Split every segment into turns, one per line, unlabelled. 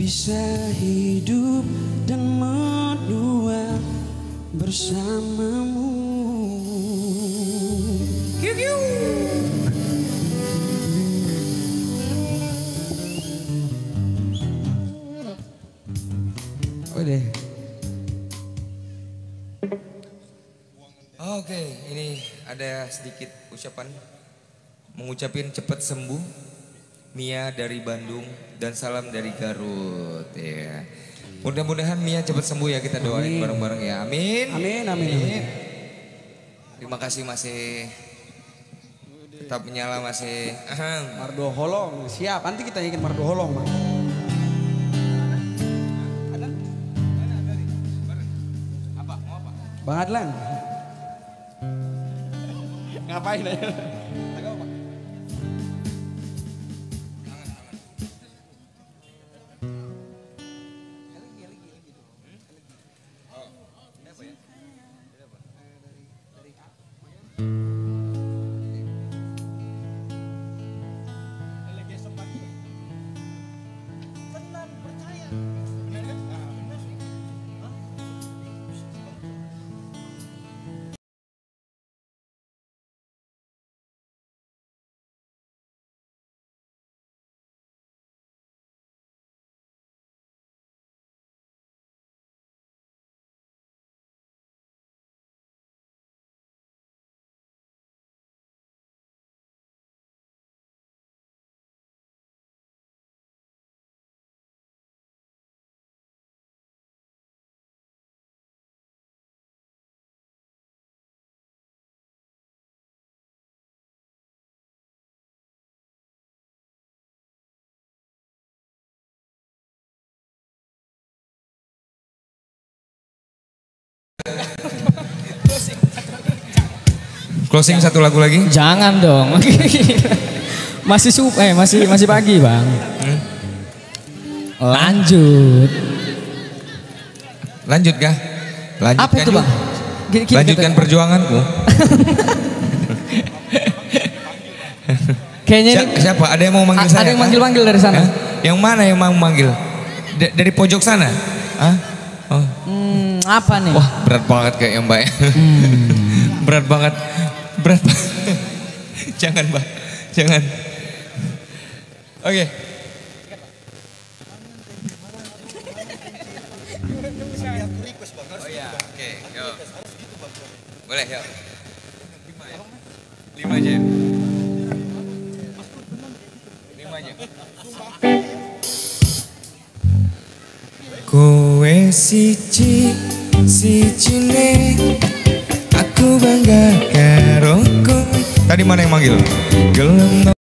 bisa hidup dan menua bersamamu. Kiu kiu. Udah.
Oke, ini ada sedikit ucapan mengucapin cepat sembuh Mia dari Bandung dan salam dari Garut ya. Mudah-mudahan Mia cepat sembuh ya, kita doain bareng-bareng ya. Amin.
Amin, amin, amin.
Terima kasih masih tetap menyala masih.
Mardo Holong, siap. Nanti kita nyanyikan Mardo Holong, Bang. Bang Adlan. Ngapain aja?
Closing satu lagu lagi.
Jangan dong. masih pagi, Bang. Lanjut.
Lanjut kah? Lanjutkan.
Apa itu, Bang?
Lanjutkan perjuanganku.
Kayaknya
siapa? Ada yang mau manggil saya?
Ada yang manggil-manggil dari sana.
Yang mana yang mau manggil? Dari pojok sana? Hah? Oh.
Apa nih?
Wah, berat banget kayaknya Mbak ya. Berat banget. Berat banget. Jangan Mbak, jangan. Oke. Oh iya, oke, yuk. Boleh, yuk. 5 aja. 5 aja. Kowe siji ne aku bangga karo kowe. Tadi mana yang manggil? Gelem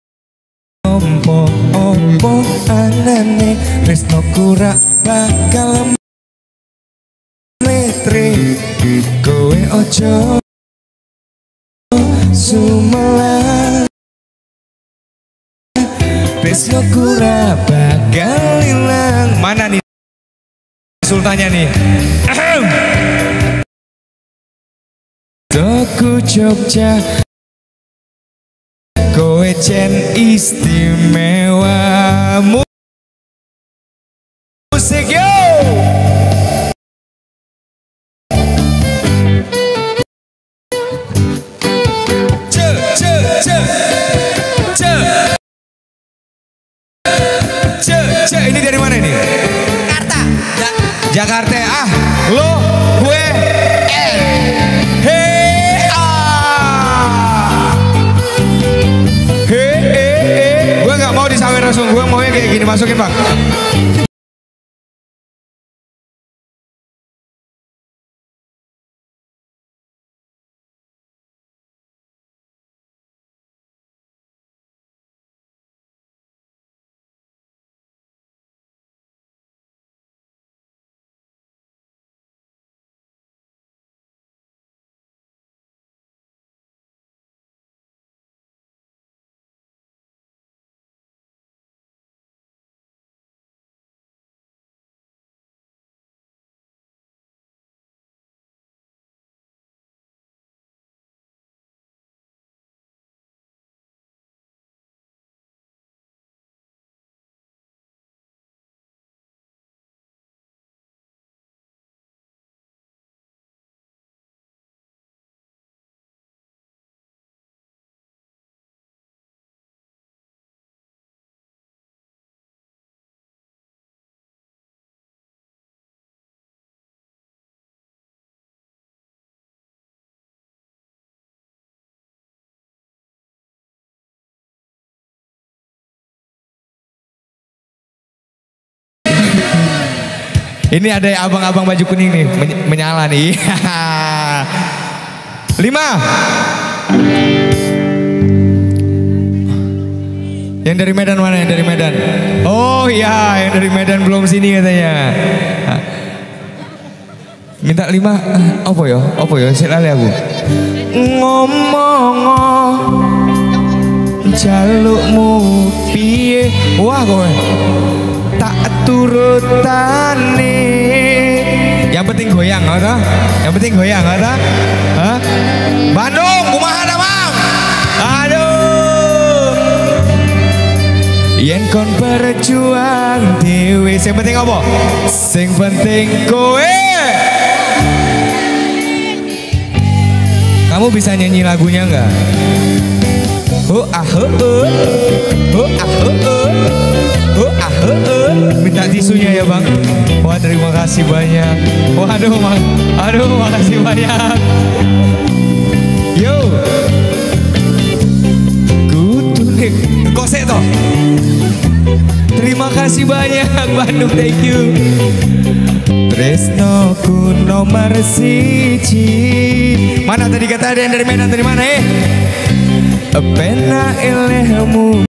nompo opo anane tresno kura bakal metre kowe ojo sumelang tresno kura bakal ilang. Mana nih sultannya nih? Toko Jogja kowe jen istimewa. Musik yo. Ini dari mana ini?
Jakarta.
Jakarta. Lo gue gue nggak mau disawer langsung, gue maunya kayak gini, masukin Bang. Ini ada abang-abang baju kuning nih menyala nih. 5. Yang dari Medan mana? Yang dari Medan? Oh iya, yang dari Medan belum sini katanya. Minta 5. Apa ya? Apa ya? Sik lali aku. Ngomong jalukmu piye? Wah kowe. Tak turutane. Yang penting goyang, ngono? Yang penting goyang, ngono? Hah? Bandung, kumaha ta, Bang? Aduh. Yen kon berjuang dhewe, sing penting apa? Sing penting kowe. Kamu bisa nyanyi lagunya enggak? Oh ah oh oh ah oh ah minta tisunya ya bang. Wah terima kasih banyak. Waduh bang, aduh makasih banyak. Yo, kutu nih, kosek toh. Terima kasih banyak Bandung, thank you. Tresno ku nomor siji. Mana tadi kata ada yang dari Medan, dari mana Pena elehmu.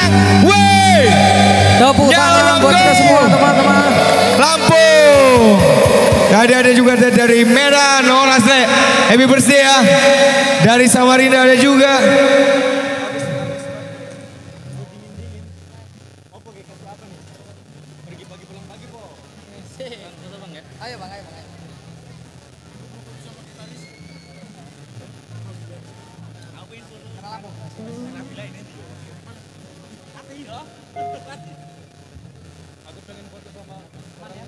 tangan. Wey.
Tepuk tangan buat kita semua teman-teman.
Lampung. Tadi ada juga dari Medan, Orasle. Happy birthday ya. Dari Samarinda ada juga.
Ayo bang, ayo bang. Aku pengen foto sama Maria.